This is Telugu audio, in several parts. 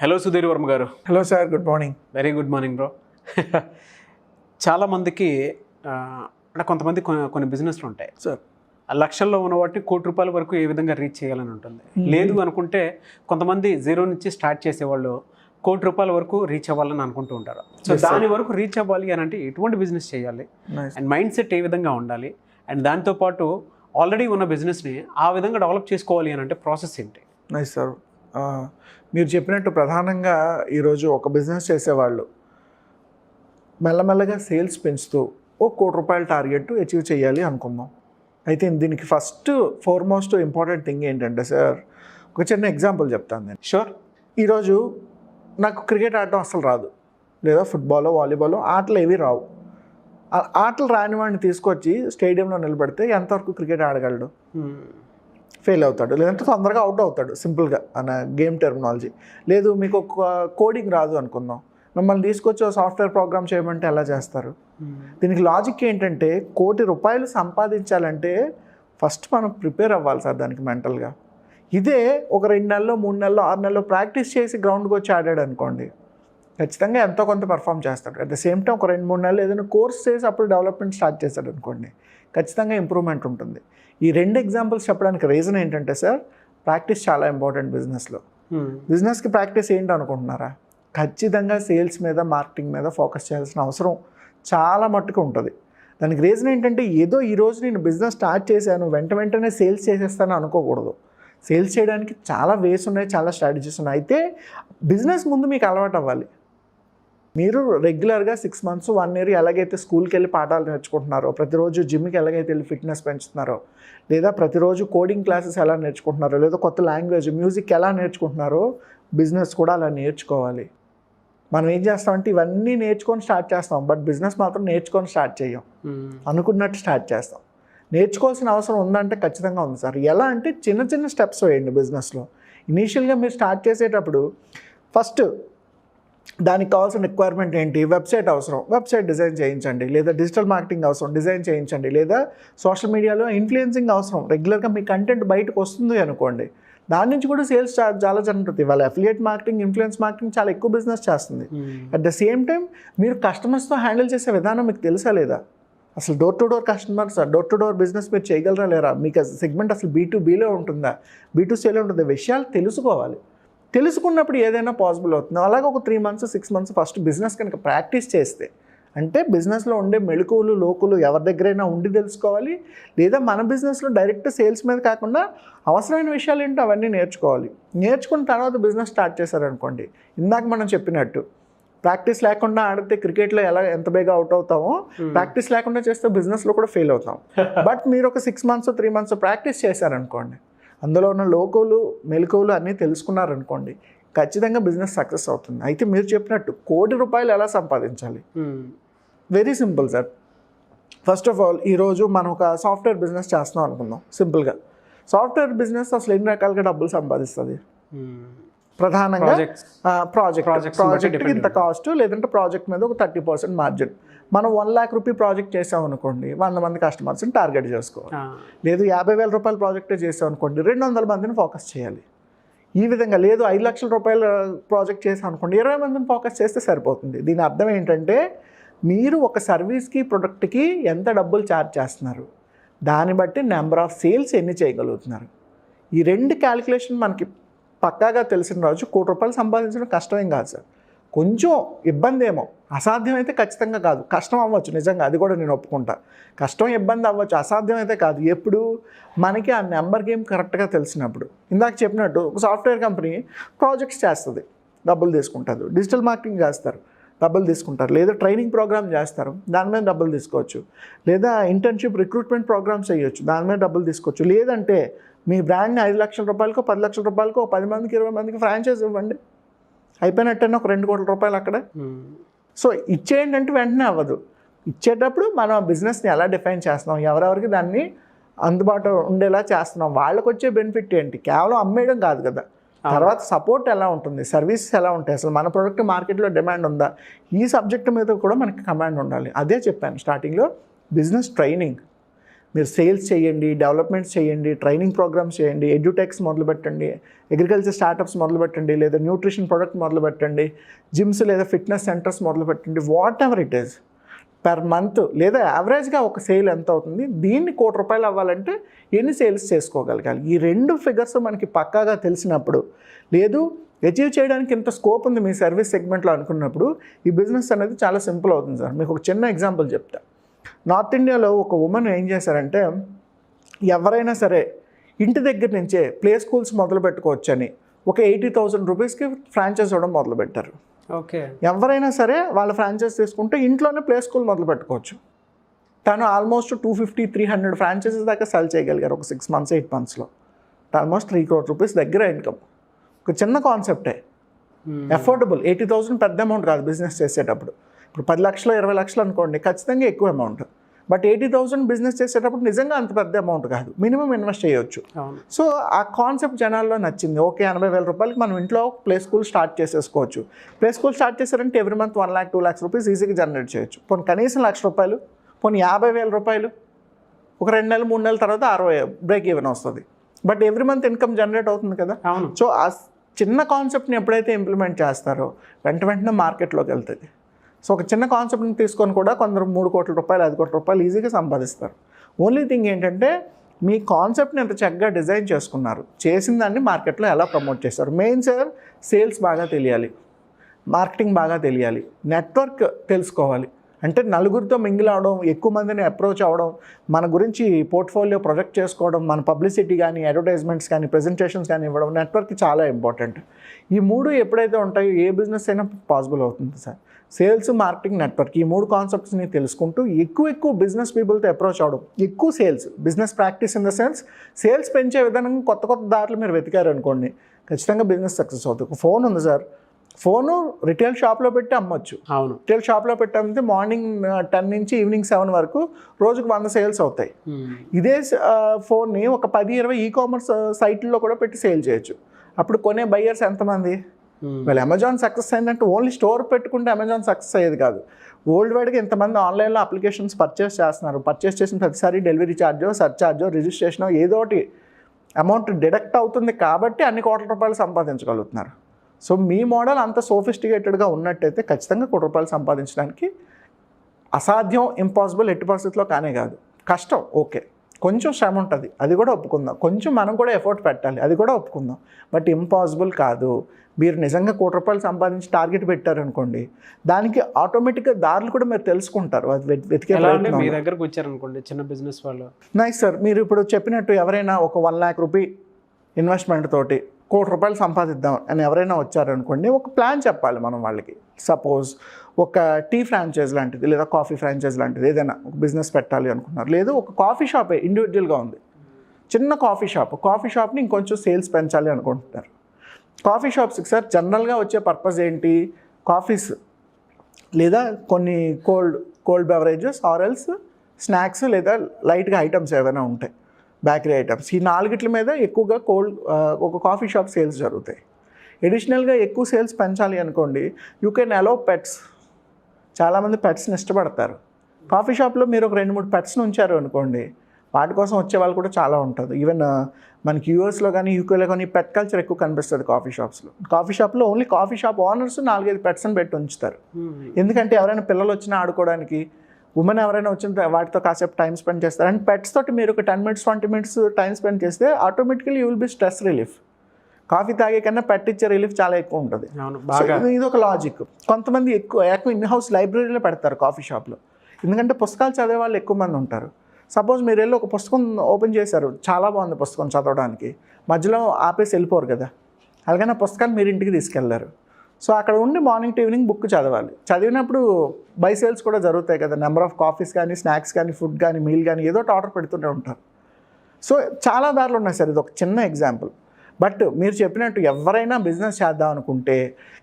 హలో సుధీర్ వర్మ గారు. Hello sir, good morning. Very good morning bro. చాలామందికి అంటే కొంతమంది కొన్ని బిజినెస్లు ఉంటాయి సార్. లక్షల్లో ఉన్న వాటిని ₹1,00,00,000 వరకు ఏ విధంగా రీచ్ చేయాలని ఉంటుంది. లేదు అనుకుంటే కొంతమంది జీరో నుంచి స్టార్ట్ చేసేవాళ్ళు ₹1,00,00,000 వరకు రీచ్ అవ్వాలని అనుకుంటూ ఉంటారు. సో దాని వరకు రీచ్ అవ్వాలి అని అంటే ఎటువంటి బిజినెస్ చేయాలి అండ్ మైండ్ సెట్ ఏ విధంగా ఉండాలి అండ్ దాంతోపాటు ఆల్రెడీ ఉన్న బిజినెస్ని ఆ విధంగా డెవలప్ చేసుకోవాలి అని అంటే ప్రాసెస్ ఏంటి? Nice sir. మీరు చెప్పినట్టు ప్రధానంగా ఈరోజు ఒక బిజినెస్ చేసేవాళ్ళు మెల్లమెల్లగా సేల్స్ పెంచుతూ ₹1,00,00,000 టార్గెట్ అచీవ్ చేయాలి అనుకుందాం. అయితే దీనికి ఫార్మోస్ట్ ఇంపార్టెంట్ థింగ్ ఏంటంటే సార్, ఒక చిన్న ఎగ్జాంపుల్ చెప్తాను నేను. షూర్. ఈరోజు నాకు క్రికెట్ ఆడటం అసలు రాదు, లేదా ఫుట్బాల్ వాలీబాల్ ఆటలు ఏవి రావు. ఆటలు రాని వాడిని తీసుకొచ్చి స్టేడియంలో నిలబెడితే ఎంతవరకు క్రికెట్ ఆడగలడు? ఫెయిల్ అవుతాడు, లేదంటే తొందరగా అవుట్ అవుతాడు, సింపుల్గా అన్న గేమ్ టెర్మినాలజీ. లేదు మీకు ఒక కోడింగ్ రాదు అనుకుందాం, మిమ్మల్ని తీసుకొచ్చి సాఫ్ట్వేర్ ప్రోగ్రామ్ చేయమంటే ఎలా చేస్తారు? దీనికి లాజిక్ ఏంటంటే ₹1,00,00,000 సంపాదించాలంటే ఫస్ట్ మనం ప్రిపేర్ అవ్వాలి సార్ దానికి మెంటల్గా. ఇదే ఒక 2 నెలలు 3 నెలలు 6 నెలలు ప్రాక్టీస్ చేసి గ్రౌండ్కి వచ్చి ఆడాడు అనుకోండి, ఖచ్చితంగా ఎంతో కొంత పర్ఫామ్ చేస్తాడు. అట్ ద సేమ్ టైం ఒక 2-3 నెలలు ఏదైనా కోర్స్ చేసి అప్పుడు డెవలప్మెంట్ స్టార్ట్ చేశాడు అనుకోండి, ఖచ్చితంగా ఇంప్రూవ్మెంట్ ఉంటుంది. ఈ 2 ఎగ్జాంపుల్స్ చెప్పడానికి రీజన్ ఏంటంటే సార్, ప్రాక్టీస్ చాలా ఇంపార్టెంట్ బిజినెస్లో. బిజినెస్కి ప్రాక్టీస్ ఏంటి అనుకుంటున్నారా? ఖచ్చితంగా సేల్స్ మీద మార్కెటింగ్ మీద ఫోకస్ చేయాల్సిన అవసరం చాలా మట్టుకు ఉంటుంది. దానికి రీజన్ ఏంటంటే ఏదో ఈరోజు నేను బిజినెస్ స్టార్ట్ చేశాను వెంటనే సేల్స్ చేసేస్తాను అనుకోకూడదు. సేల్స్ చేయడానికి చాలా వేస్ ఉన్నాయి, చాలా స్ట్రాటజీస్ ఉన్నాయి. అయితే బిజినెస్ ముందు మీకు అలవాటు అవ్వాలి. మీరు రెగ్యులర్గా 6 months 1 year ఎలాగైతే స్కూల్కి వెళ్ళి పాఠాలు నేర్చుకుంటున్నారో, ప్రతిరోజు జిమ్కి ఎలాగైతే వెళ్ళి ఫిట్నెస్ పెంచుతున్నారో, లేదా ప్రతిరోజు కోడింగ్ క్లాసెస్ ఎలా నేర్చుకుంటున్నారో, లేదా కొత్త లాంగ్వేజ్ మ్యూజిక్ ఎలా నేర్చుకుంటున్నారో, బిజినెస్ కూడా అలా నేర్చుకోవాలి. మనం ఏం చేస్తామంటే ఇవన్నీ నేర్చుకొని స్టార్ట్ చేస్తాం, బట్ బిజినెస్ మాత్రం నేర్చుకొని స్టార్ట్ చేయం, అనుకున్నట్టు స్టార్ట్ చేస్తాం. నేర్చుకోవాల్సిన అవసరం ఉందంటే ఖచ్చితంగా ఉంది సార్. ఎలా అంటే చిన్న చిన్న స్టెప్స్ వేయండి బిజినెస్లో. ఇనీషియల్గా మీరు స్టార్ట్ చేసేటప్పుడు ఫస్ట్ దానికి కావాల్సిన రిక్వైర్మెంట్ ఏంటి? వెబ్సైట్ అవసరం, వెబ్సైట్ డిజైన్ చేయించండి. లేదా డిజిటల్ మార్కెటింగ్ అవసరం, డిజైన్ చేయించండి. లేదా సోషల్ మీడియాలో ఇన్ఫ్లుయెన్సింగ్ అవసరం, రెగ్యులర్గా మీ కంటెంట్ బయటకు వస్తుంది అనుకోండి, దాని నుంచి కూడా సేల్స్ చాలా జరుగుతుంది. వాళ్ళ అఫిలియేట్ మార్కెటింగ్, ఇన్ఫ్లుయెన్స్ మార్కెటింగ్ చాలా ఎక్కువ బిజినెస్ చేస్తుంది. అట్ ద సేమ్ టైం మీరు కస్టమర్స్తో హ్యాండిల్ చేసే విధానం మీకు తెలుసా లేదా? అసలు door to door customers, door to door business మీరు చేయగలరా లేరా? మీకు సెగ్మెంట్ అసలు B2Bలో ఉంటుందా, B2Cలో ఉంటుందా? విషయాలు తెలుసుకోవాలి. తెలుసుకున్నప్పుడు ఏదైనా పాసిబుల్ అవుతుంది. అలాగే ఒక 3 months 6 months ఫస్ట్ బిజినెస్ కనుక ప్రాక్టీస్ చేస్తే, అంటే బిజినెస్లో ఉండే మెళకువలు లోకులు ఎవరి దగ్గరైనా ఉండి తెలుసుకోవాలి. లేదా మన బిజినెస్లో డైరెక్ట్ సేల్స్ మీద కాకుండా అవసరమైన విషయాలు ఏంటో అవన్నీ నేర్చుకోవాలి. నేర్చుకున్న తర్వాత బిజినెస్ స్టార్ట్ చేశారనుకోండి, ఇందాక మనం చెప్పినట్టు ప్రాక్టీస్ లేకుండా ఆడితే క్రికెట్లో ఎంత బేగా అవుట్ అవుతామో, ప్రాక్టీస్ లేకుండా చేస్తే బిజినెస్లో కూడా ఫెయిల్ అవుతాం. బట్ మీరు ఒక 6 months 3 months ప్రాక్టీస్ చేశారనుకోండి, అందులో ఉన్న లోకులు మెలకువలు అన్నీ తెలుసుకున్నారనుకోండి, ఖచ్చితంగా బిజినెస్ సక్సెస్ అవుతుంది. అయితే మీరు చెప్పినట్టు ₹1,00,00,000 ఎలా సంపాదించాలి? Very simple sir. First of all ఈరోజు మనం ఒక సాఫ్ట్వేర్ బిజినెస్ చేస్తున్నాం అనుకుందాం. సింపుల్గా సాఫ్ట్వేర్ బిజినెస్ అసలు ఎన్ని రకాలుగా డబ్బులు సంపాదిస్తుంది? ప్రధానంగా ప్రాజెక్ట్ ఇంత కాస్ట్, లేదంటే ప్రాజెక్ట్ మీద ఒక 30% మార్జిన్. మనం ₹1,00,000 ప్రాజెక్ట్ చేసాం అనుకోండి, 100 మంది కస్టమర్స్ని టార్గెట్ చేసుకోవాలి. లేదు ₹50,000 ప్రాజెక్టే చేసాం అనుకోండి, 200 మందిని ఫోకస్ చేయాలి. ఈ విధంగా లేదు ₹5,00,000 ప్రాజెక్ట్ చేసాం అనుకోండి, 20 మందిని ఫోకస్ చేస్తే సరిపోతుంది. దీని అర్థం ఏంటంటే మీరు ఒక సర్వీస్కి ప్రొడక్ట్కి ఎంత డబ్బులు ఛార్జ్ చేస్తున్నారు, దాన్ని బట్టి నెంబర్ ఆఫ్ సేల్స్ ఎన్ని చేయగలుగుతున్నారు. ఈ 2 క్యాలిక్యులేషన్ మనకి పక్కాగా తెలిసిన రోజు ₹1,00,00,000 సంపాదించడం కష్టమేం కాదు సార్. కొంచెం ఇబ్బంది ఏమో, అసాధ్యం అయితే ఖచ్చితంగా కాదు. కష్టం అవ్వచ్చు నిజంగా, అది కూడా నేను ఒప్పుకుంటా. కష్టం ఇబ్బంది అవ్వచ్చు, అసాధ్యం అయితే కాదు. ఎప్పుడు మనకి ఆ నెంబర్ గేమ్ కరెక్ట్గా తెలిసినప్పుడు. ఇందాక చెప్పినట్టు ఒక సాఫ్ట్వేర్ కంపెనీ ప్రాజెక్ట్స్ చేస్తుంది, డబ్బులు తీసుకుంటుంది. డిజిటల్ మార్కెటింగ్ చేస్తారు, డబ్బులు తీసుకుంటారు. లేదా ట్రైనింగ్ ప్రోగ్రామ్ చేస్తారు, దాని మీద డబ్బులు తీసుకోవచ్చు. లేదా ఇంటర్న్షిప్ రిక్రూట్మెంట్ ప్రోగ్రామ్స్ చేయొచ్చు, దాని మీద డబ్బులు తీసుకోవచ్చు. లేదంటే మీ బ్రాండ్ని ₹5,00,000 ₹10,00,000 10 మందికి 20 మందికి ఫ్రాంచైజ్ ఇవ్వండి, అయిపోయినట్టయినా ఒక ₹2,00,00,000 అక్కడ. సో ఇచ్చేయండి అంటే వెంటనే అవ్వదు. ఇచ్చేటప్పుడు మనం బిజినెస్ని ఎలా డిఫైన్ చేస్తున్నాం, ఎవరెవరికి దాన్ని అందుబాటు ఉండేలా చేస్తున్నాం, వాళ్ళకి వచ్చే బెనిఫిట్ ఏంటి, కేవలం అమ్మేయడం కాదు కదా. తర్వాత సపోర్ట్ ఎలా ఉంటుంది, సర్వీసెస్ ఎలా ఉంటాయి, అసలు మన ప్రోడక్ట్ మార్కెట్లో డిమాండ్ ఉందా, ఈ సబ్జెక్ట్ మీద కూడా మనకి కమాండ్ ఉండాలి. అదే చెప్పాను స్టార్టింగ్లో, బిజినెస్ ట్రైనింగ్. మీరు సేల్స్ చేయండి, డెవలప్మెంట్స్ చేయండి, ట్రైనింగ్ ప్రోగ్రామ్స్ చేయండి, ఎడ్యుటెక్స్ మొదలుపెట్టండి, అగ్రికల్చర్ స్టార్టప్స్ మొదలుపెట్టండి, లేదా న్యూట్రిషన్ ప్రొడక్ట్ మొదలుపెట్టండి, జిమ్స్ లేదా ఫిట్నెస్ సెంటర్స్ మొదలుపెట్టండి, whatever it is. Per month లేదా యావరేజ్గా ఒక సేల్ ఎంత అవుతుంది, దీన్ని ₹1,00,00,000 అవ్వాలంటే ఎన్ని సేల్స్ చేసుకోగలగాలి, ఈ 2 ఫిగర్స్ మనకి పక్కాగా తెలిసినప్పుడు, లేదు అచీవ్ చేయడానికి ఇంత స్కోప్ ఉంది మీ సర్వీస్ సెగ్మెంట్లో అనుకున్నప్పుడు ఈ బిజినెస్ అనేది చాలా సింపుల్ అవుతుంది సార్. మీకు ఒక చిన్న ఎగ్జాంపుల్ చెప్తా. నార్త్ ఇండియాలో ఒక ఉమెన్ ఏం చేశారంటే, ఎవరైనా సరే ఇంటి దగ్గర నుంచే ప్లే స్కూల్స్ మొదలు పెట్టుకోవచ్చని ఒక ₹80,000 ఫ్రాంచైజ్ ఇవ్వడం మొదలుపెట్టారు. ఓకే. ఎవరైనా సరే వాళ్ళ ఫ్రాంచైజ్ తీసుకుంటే ఇంట్లోనే ప్లే స్కూల్ మొదలు పెట్టుకోవచ్చు. తను ఆల్మోస్ట్ 250-300 ఫ్రాంచైజెస్ దాకా సెల్ చేయగలిగారు ఒక 6 months 8 monthsలో. ఆల్మోస్ట్ ₹3 crore దగ్గర ఇన్కమ్. ఒక చిన్న కాన్సెప్టే, అఫోర్డబుల్. 80,000 పెద్ద అమౌంట్ కాదు బిజినెస్ చేసేటప్పుడు. ఇప్పుడు 10 లక్షలు 20 లక్షలు అనుకోండి, ఖచ్చితంగా ఎక్కువ అమౌంట్. బట్ 80,000 బిజినెస్ చేసేటప్పుడు నిజంగా అంత పెద్ద అమౌంట్ కాదు, మినిమం ఇన్వెస్ట్ చేయొచ్చు. సో ఆ కాన్సెప్ట్ జనాల్లో నచ్చింది. ఓకే, ₹80,000 మనం ఇంట్లో ప్లే స్కూల్ స్టార్ట్ చేసేసుకోవచ్చు. ప్లే స్కూల్ స్టార్ట్ చేశారంటే ఎవ్రీ మంత్ 1 lakh 2 lakhs ఈజీగా జనరేట్ చేయొచ్చు. పోనీ కనీసం ₹1,00,000, పోనీ ₹50,000, ఒక 2 నెలలు 3 నెలల తర్వాత 60 బ్రేక్ ఈవెన్ వస్తుంది. But every month income generate అవుతుంది కదా. సో ఆ చిన్న కాన్సెప్ట్ని ఎప్పుడైతే ఇంప్లిమెంట్ చేస్తారో వెంటనే మార్కెట్లోకి వెళ్తుంది. సో ఒక చిన్న కాన్సెప్ట్ని తీసుకొని కూడా కొందరు ₹3 కోట్ల ₹5 కోట్ల ఈజీగా సంపాదిస్తారు. ఓన్లీ థింగ్ ఏంటంటే మీ కాన్సెప్ట్ని ఎంత చక్కగా డిజైన్ చేసుకున్నారు, చేసిన దాన్ని మార్కెట్లో ఎలా ప్రమోట్ చేస్తారు. మెయిన్ సార్ సేల్స్ బాగా తెలియాలి, మార్కెటింగ్ బాగా తెలియాలి, నెట్వర్క్ తెలుసుకోవాలి. అంటే నలుగురితో మింగిల్ అవడం, ఎక్కువ మందిని అప్రోచ్ అవ్వడం, మన గురించి పోర్ట్ఫోలియో ప్రొజెక్ట్ చేసుకోవడం, మన పబ్లిసిటీ కానీ అడ్వర్టైజ్మెంట్స్ కానీ ప్రెజెంటేషన్స్ కానీ ఇవ్వడం, నెట్వర్క్ చాలా ఇంపార్టెంట్. ఈ 3 ఎప్పుడైతే ఉంటాయో ఏ బిజినెస్ అయినా పాసిబుల్ అవుతుంది సార్. సేల్స్, మార్కెటింగ్, నెట్వర్క్, ఈ 3 కాన్సెప్ట్స్ని తెలుసుకుంటూ ఎక్కువ బిజినెస్ పీపుల్తో అప్రోచ్ అవ్వడం, ఎక్కువ sales, business practice in the sense sales పెంచే విధానం కొత్త దారులు మీరు వెతికారు అనుకోండి, ఖచ్చితంగా బిజినెస్ సక్సెస్ అవుతుంది. ఒక ఫోన్ ఉంది సార్, ఫోను రిటైల్ షాప్లో పెట్టి అమ్మొచ్చు. అవును, రిటైల్ షాప్లో పెట్టి అమ్మితే మార్నింగ్ 10 నుంచి ఈవినింగ్ 7 వరకు రోజుకు 100 సేల్స్ అవుతాయి. ఇదే ఫోన్ని ఒక 10-20 ఈకామర్స్ సైట్లలో కూడా పెట్టి సేల్ చేయొచ్చు. అప్పుడు కొనే బయ్యర్స్ ఎంతమంది? వాళ్ళు అమెజాన్ సక్సెస్ అయిందంటే ఓన్లీ స్టోర్ పెట్టుకుంటే అమెజాన్ సక్సెస్ అయ్యేది కాదు. వరల్డ్ వైడ్గా ఇంతమంది ఆన్లైన్లో అప్లికేషన్స్ పర్చేస్ చేస్తున్నారు. పర్చేస్ చేసిన ప్రతిసారి డెలివరీ ఛార్జో, సర్ఛార్జో, రిజిస్ట్రేషనో ఏదో ఒకటి అమౌంట్ డిడక్ట్ అవుతుంది కాబట్టి అన్ని ₹1,00,00,000 సంపాదించగలుగుతున్నారు. సో మీ మోడల్ అంత సోఫిస్టికేటెడ్గా ఉన్నట్టయితే ఖచ్చితంగా ₹1,00,00,000 సంపాదించడానికి అసాధ్యం, ఇంపాసిబుల్ ఎట్టి పరిస్థితిలో కానే కాదు. కష్టం, ఓకే, కొంచెం శ్రమ ఉంటుంది, అది కూడా ఒప్పుకుందాం. కొంచెం మనం కూడా ఎఫర్ట్ పెట్టాలి, అది కూడా ఒప్పుకుందాం. బట్ ఇంపాసిబుల్ కాదు. మీరు నిజంగా ₹1,00,00,000 సంపాదించి టార్గెట్ పెట్టారనుకోండి, దానికి ఆటోమేటిక్గా దారులు కూడా మీరు తెలుసుకుంటారు. అది వెతికే మీ దగ్గరకు వచ్చారనుకోండి చిన్న బిజినెస్ వాళ్ళు. Nice sir. మీరు ఇప్పుడు చెప్పినట్టు ఎవరైనా ఒక ₹1 lakh ఇన్వెస్ట్మెంట్ తోటి ₹1,00,00,000 సంపాదిద్దాం అని ఎవరైనా వచ్చారనుకోండి, ఒక ప్లాన్ చెప్పాలి మనం వాళ్ళకి. సపోజ్ ఒక టీ ఫ్రాంచైజ్ లాంటిది లేదా కాఫీ ఫ్రాంచైజ్ లాంటిది ఏదైనా ఒక బిజినెస్ పెట్టాలి అనుకున్నారు. లేదు ఒక కాఫీ షాపే ఇండివిజువల్గా ఉంది, చిన్న కాఫీ షాప్ని ఇంకొంచెం సేల్స్ పెంచాలి అనుకుంటున్నారు. కాఫీ షాప్స్కి సార్ జనరల్గా వచ్చే పర్పస్ ఏంటి? కాఫీస్ లేదా కొన్ని కోల్డ్ బెవరేజెస్ ఆరెల్స్ స్నాక్స్ లేదా లైట్గా ఐటమ్స్ ఏవైనా ఉంటాయి, బేకరీ ఐటమ్స్. ఈ 4 మీద ఎక్కువగా ఒక కాఫీ షాప్ సేల్స్ జరుగుతాయి. ఎడిషనల్గా ఎక్కువ సేల్స్ పెంచాలి అనుకోండి, యూ కెన్ అలౌ పెట్స్. చాలామంది పెట్స్ని ఇష్టపడతారు. కాఫీ షాప్లో మీరు ఒక 2-3 పెట్స్ని ఉంచారు అనుకోండి, వాటి కోసం వచ్చే వాళ్ళు కూడా చాలా ఉంటుంది. ఈవెన్ మనకి యూఎస్లో కానీ యూకేలో కానీ పెట్ కల్చర్ ఎక్కువ కనిపిస్తుంది కాఫీ షాప్స్లో. కాఫీ షాప్లో ఓన్లీ కాఫీ షాప్ ఓనర్స్ 4-5 పెట్స్ని పెట్టి ఉంచుతారు. ఎందుకంటే ఎవరైనా పిల్లలు వచ్చినా ఆడుకోవడానికి, ఉమెన్ ఎవరైనా వచ్చిన వాటితో కాసేపు టైం స్పెండ్ చేస్తారు. అండ్ పెట్స్ తోటి మీరు ఒక 10 minutes 20 minutes టైం స్పెండ్ చేస్తే automatically you will be stress relief. Coffee తాగే కన్నా పెట్ ఇచ్చే రిలీఫ్ చాలా ఎక్కువ ఉంటుంది. ఇది ఒక లాజిక్. కొంతమంది ఎక్కువ ఇన్ హౌస్ లైబ్రరీలో పెడతారు కాఫీ షాప్లో, ఎందుకంటే పుస్తకాలు చదివే వాళ్ళు ఎక్కువ మంది ఉంటారు. సపోజ్ మీరు వెళ్ళి ఒక పుస్తకం ఓపెన్ చేశారు, చాలా బాగుంది పుస్తకం చదవడానికి, మధ్యలో ఆపేసి వెళ్ళిపోరు కదా, అలాగైనా పుస్తకాలు మీరు ఇంటికి తీసుకెళ్లారు. సో అక్కడ ఉండి మార్నింగ్ టు ఈవినింగ్ బుక్ చదవాలి. చదివినప్పుడు బై సేల్స్ కూడా జరుగుతాయి కదా, నెంబర్ ఆఫ్ కాఫీస్ కానీ స్నాక్స్ కానీ ఫుడ్ కానీ మీల్ కానీ ఏదో ఆర్డర్ పెడుతూనే ఉంటారు. సో చాలా దారులు ఉన్నాయి సార్, ఇది ఒక చిన్న ఎగ్జాంపుల్. బట్ మీరు చెప్పినట్టు ఎవరైనా బిజినెస్ చేద్దాం అనుకుంటే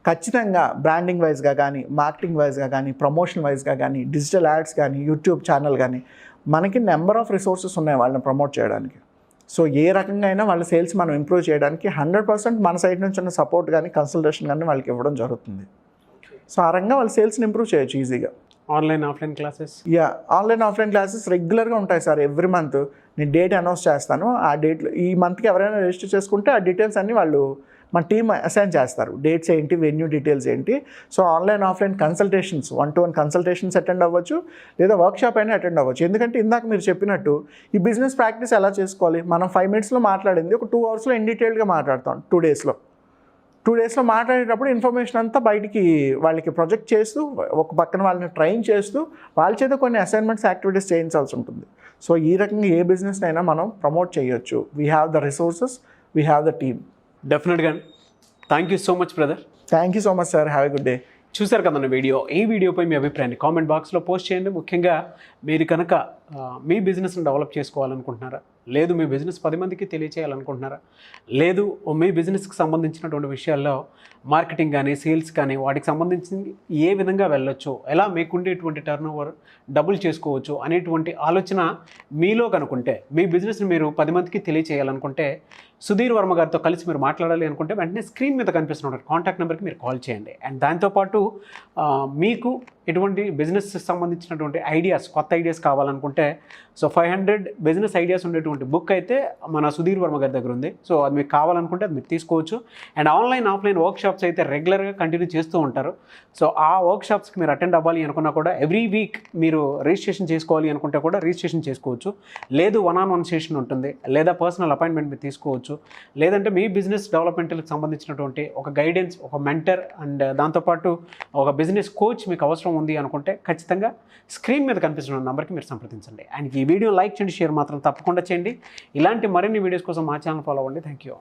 ఖచ్చితంగా బ్రాండింగ్ వైజ్గా కానీ, మార్కెటింగ్ వైజ్గా కానీ, ప్రమోషన్ వైజ్గా కానీ, డిజిటల్ యాడ్స్ కానీ, యూట్యూబ్ ఛానల్ కానీ, మనకి నెంబర్ ఆఫ్ రిసోర్సెస్ ఉన్నాయి వాళ్ళని ప్రమోట్ చేయడానికి. సో ఏ రకంగా అయినా వాళ్ళ సేల్స్ మనం ఇంప్రూవ్ చేయడానికి 100% మన సైడ్ నుంచి ఉన్న సపోర్ట్ కానీ, కన్సల్టేషన్ కానీ వాళ్ళకి ఇవ్వడం జరుగుతుంది. సో ఆ రకంగా వాళ్ళ సేల్స్ని ఇంప్రూవ్ చేయొచ్చు ఈజీగా. Online offline classes? Yeah, online offline classes రెగ్యులర్గా ఉంటాయి సార్. ఎవ్రీ మంత్ నేను డేట్ అనౌన్స్ చేస్తాను. ఆ డేట్లో ఈ మంత్కి ఎవరైనా రిజిస్టర్ చేసుకుంటే ఆ డీటెయిల్స్ అన్నీ వాళ్ళు మన టీమ్ అసైన్ చేస్తారు. డేట్స్ ఏంటి, వెన్యూ డీటెయిల్స్ ఏంటి. So online offline consultations, 1-to-1 consultations attend అవ్వచ్చు, లేదా వర్క్షాప్ అయినా అటెండ్ అవ్వచ్చు. ఎందుకంటే ఇందాక మీరు చెప్పినట్టు ఈ బిజినెస్ ప్రాక్టీస్ ఎలా చేసుకోవాలి, మనం 5 minutesలో మాట్లాడింది ఒక 2 hours ఇన్ డీటెయిల్గా మాట్లాడతాం. 2 daysలో మాట్లాడేటప్పుడు ఇన్ఫర్మేషన్ అంతా బయటికి వాళ్ళకి ప్రొజెక్ట్ చేస్తూ, ఒక పక్కన వాళ్ళని ట్రైన్ చేస్తూ వాళ్ళ చేత కొన్ని అసైన్మెంట్స్, యాక్టివిటీస్ చేయించాల్సి ఉంటుంది. సో ఈ రకంగా ఏ బిజినెస్ అయినా మనం ప్రమోట్ చేయొచ్చు. We have the resources, we have the team. డెఫినెట్గా. Thank you so much brother. Thank you so much sir. Have a good day. చూసారు కదన్న వీడియో. ఈ వీడియోపై మీ అభిప్రాయాన్ని కామెంట్ బాక్స్లో పోస్ట్ చేయండి. ముఖ్యంగా మీరు కనుక మీ బిజినెస్ని డెవలప్ చేసుకోవాలనుకుంటున్నారా, లేదు మీ బిజినెస్ 10 మందికి తెలియచేయాలనుకుంటున్నారా, లేదు మీ బిజినెస్కి సంబంధించినటువంటి విషయాల్లో మార్కెటింగ్ కానీ, సేల్స్ కానీ, వాటికి సంబంధించింది ఏ విధంగా వెళ్ళొచ్చు, ఎలా మీకుండేటువంటి టర్నోవర్ డబుల్ చేసుకోవచ్చు అనేటువంటి ఆలోచన మీలో కనుకుంటే, మీ బిజినెస్ని మీరు 10 మందికి తెలియచేయాలనుకుంటే, సుధీర్ వర్మ గారితో కలిసి మీరు మాట్లాడాలి అనుకుంటే వెంటనే స్క్రీన్ మీద కనిపిస్తున్న కాంటాక్ట్ నెంబర్కి మీరు కాల్ చేయండి. అండ్ దాంతోపాటు మీకు ఎటువంటి బిజినెస్ సంబంధించినటువంటి ఐడియాస్, కొత్త ఐడియాస్ కావాలనుకుంటే, సో 500 బిజినెస్ ఐడియాస్ ఉండేటువంటి బుక్ అయితే మన సుధీర్ వర్మ గారి దగ్గర ఉంది. సో అది మీకు కావాలనుకుంటే అది మీరు తీసుకోవచ్చు. అండ్ ఆన్లైన్ ఆఫ్లైన్ వర్క్షాప్స్ అయితే రెగ్యులర్గా కంటిన్యూ చేస్తూ ఉంటారు. సో ఆ వర్క్షాప్స్కి మీరు అటెండ్ అవ్వాలి అనుకున్నా కూడా ఎవ్రీ వీక్ మీరు రిజిస్ట్రేషన్ చేసుకోవాలి అనుకుంటే కూడా రిజిస్ట్రేషన్ చేసుకోవచ్చు. లేదు 1-on-1 సెషన్ ఉంటుంది, లేదా పర్సనల్ అపాయింట్మెంట్ మీరు తీసుకోవచ్చు. లేదంటే మీ బిజినెస్ డెవలప్మెంట్కి సంబంధించినటువంటి ఒక గైడెన్స్, ఒక మెంటర్ అండ్ దాంతోపాటు ఒక బిజినెస్ కోచ్ మీకు అవసరం ఉంది అనుకుంటే ఖచ్చితంగా స్క్రీన్ మీద కనిపిస్తున్న నెంబర్కి మీరు సంప్రదించండి. అండ్ ఈ వీడియో లైక్ చేయండి, షేర్ మాత్రం తప్పకుండా చేయండి. ఇలాంటి మరిన్ని వీడియోస్ కోసం మా ఛానల్ ఫాలో అవ్వండి. Thank you.